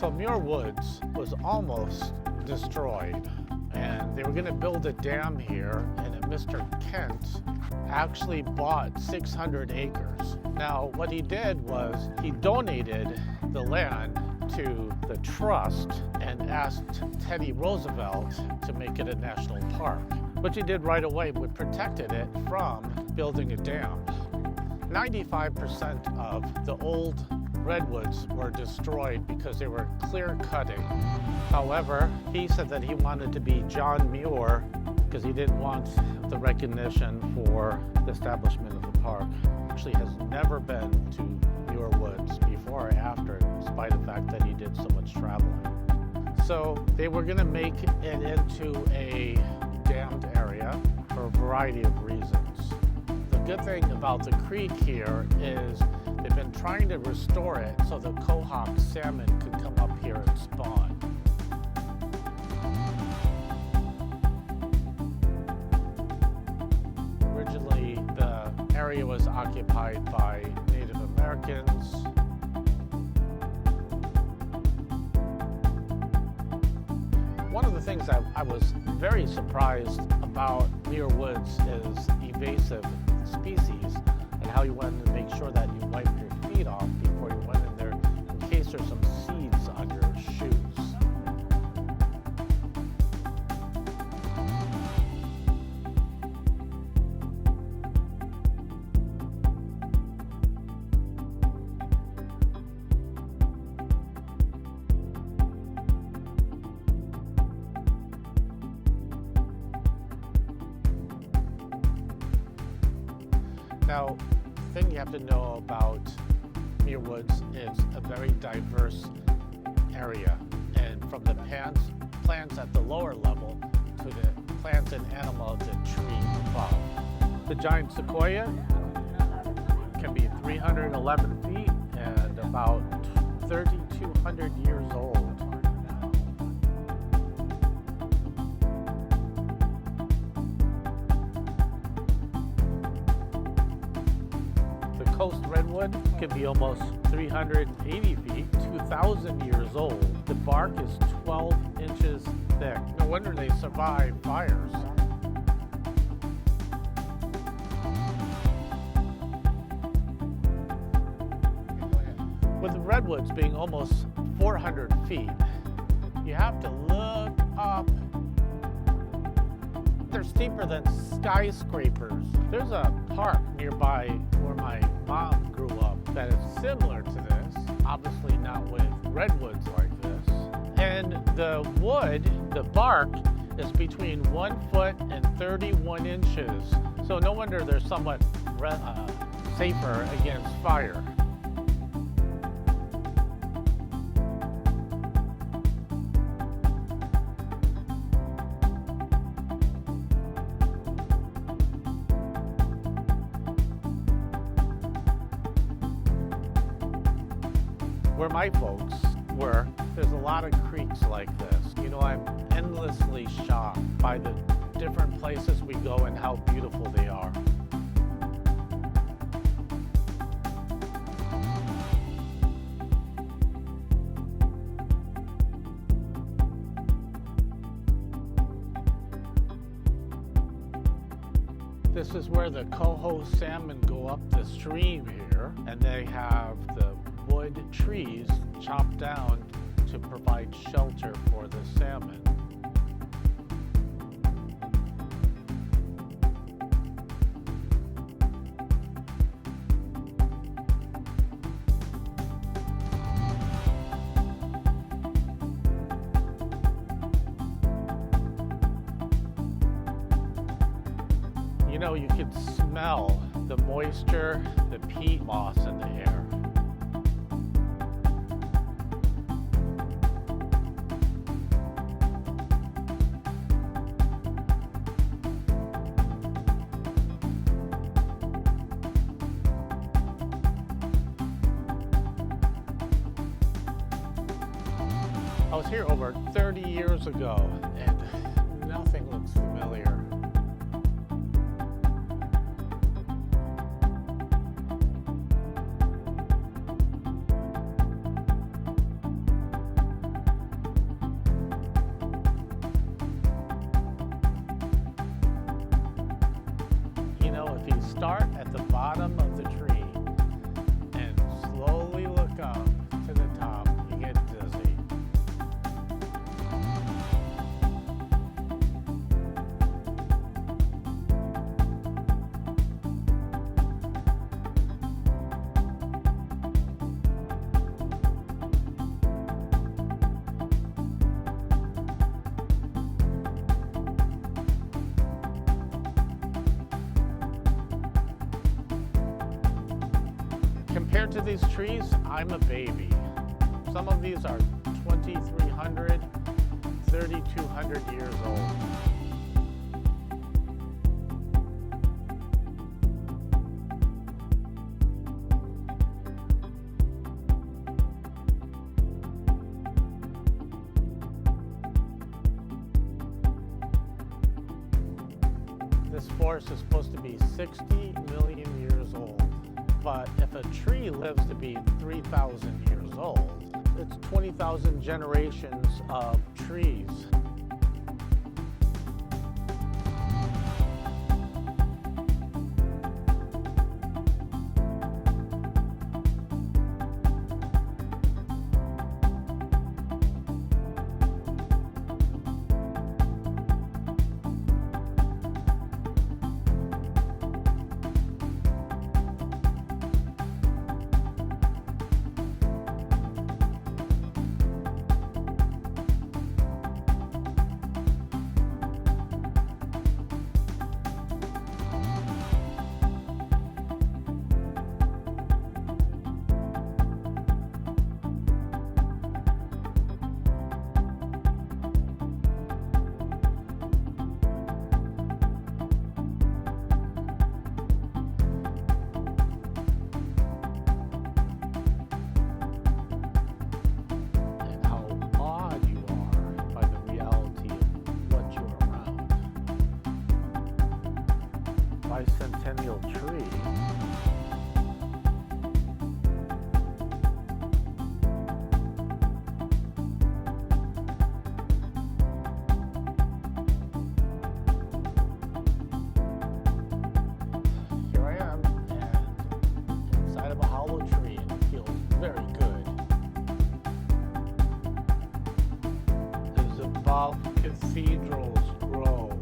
So Muir Woods was almost destroyed, and they were going to build a dam here, and a Mr. Kent actually bought 600 acres. Now, what he did was he donated the land to the trust and asked Teddy Roosevelt to make it a national park, which he did right away, but protected it from building a dam. 95% of the old redwoods were destroyed because they were clear cutting. However, he said that he wanted to be John Muir because he didn't want the recognition for the establishment of the park. Actually has never been to Muir Woods before or after, despite the fact that he did so much traveling. So they were going to make it into a dammed area for a variety of reasons. The good thing about the creek here is they've been trying to restore it so the quahog salmon could come up here and spawn. Originally, the area was occupied by Native Americans. One of the things that I was very surprised about Muir Woods is invasive species and how you wanted to make sure that you wipe your feet off before you went in there in case there's some seeds on your shoes. Now, the thing you have to know about Muir Woods is a very diverse area, and from the plants at the lower level to the plants and animals and trees above. The giant sequoia can be 311 feet and about 3,200 years old. Coast redwood can be almost 380 feet, 2,000 years old. The bark is 12 inches thick. No wonder they survive fires. With the redwoods being almost 400 feet, you have to look up. They're steeper than skyscrapers. There's a park nearby where my mom grew up that is similar to this, obviously not with redwoods like this. And the wood, the bark, is between 1 foot and 31 inches. So no wonder they're somewhat safer against fire. Where my folks were, there's a lot of creeks like this. You know, I'm endlessly shocked by the different places we go and how beautiful they are. This is where the coho salmon go up the stream here, and they have the wood trees chopped down to provide shelter for the salmon. You know, you could smell the moisture, the peat moss in the air. I was here over 30 years ago, and nothing looks familiar. compared to these trees, I'm a baby. Some of these are 2,300, 3,200 years old. This forest is supposed to be 60 million years old. But if a tree lives to be 3,000 years old, it's 20,000 generations of trees. Bicentennial tree. Here I am, and inside of a hollow tree, and it feels very good. This is above Cathedral Grove.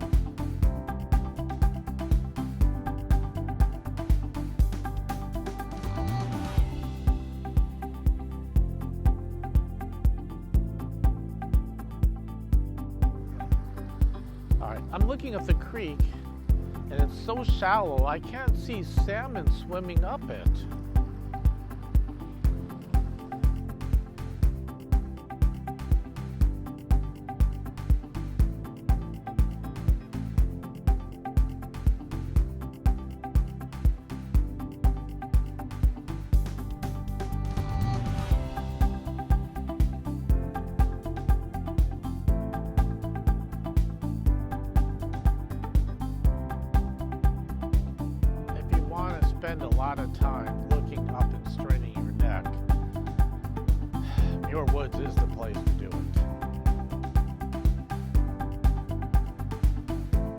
I'm looking at the creek, and it's so shallow I can't see salmon swimming up it. Spend a lot of time looking up and straining your neck, Muir Woods is the place to do it.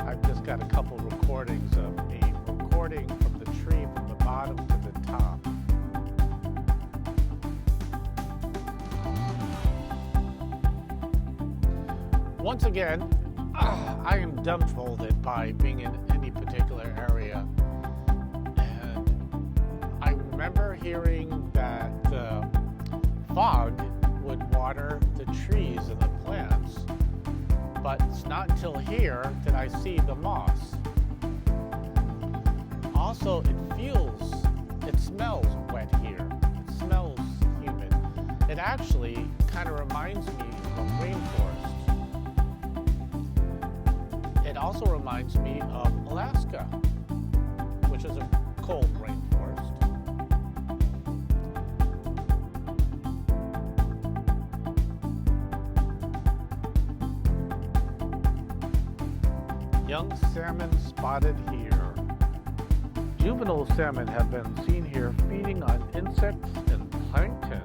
I've just got a couple recordings of me recording from the tree from the bottom to the top. Once again, I am dumbfounded by being in any particular area. I remember hearing that the fog would water the trees and the plants, but it's not until here that I see the moss. Also, it smells wet here. It smells humid. It actually kind of reminds me of rainforest. It also reminds me of Alaska, which is a cold rainforest. Young salmon spotted here. Juvenile salmon have been seen here feeding on insects and plankton.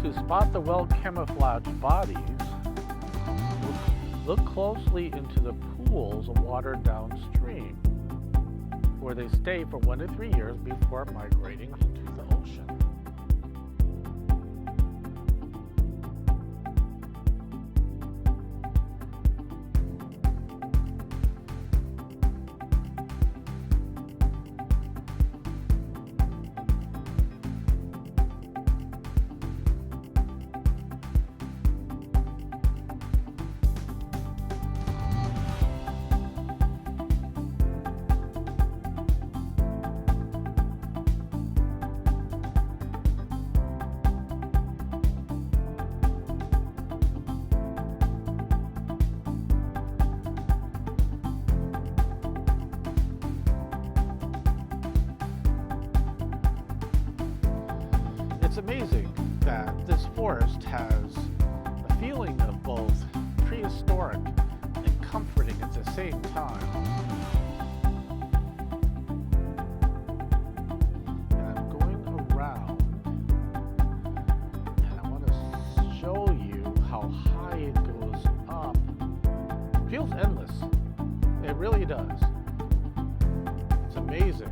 To spot the well-camouflaged bodies, look closely into the pools of water downstream, where they stay for 1 to 3 years before migrating into the ocean. amazing that this forest has a feeling of both prehistoric and comforting at the same time. And I'm going around and I want to show you how high it goes up. It feels endless. It really does. It's amazing.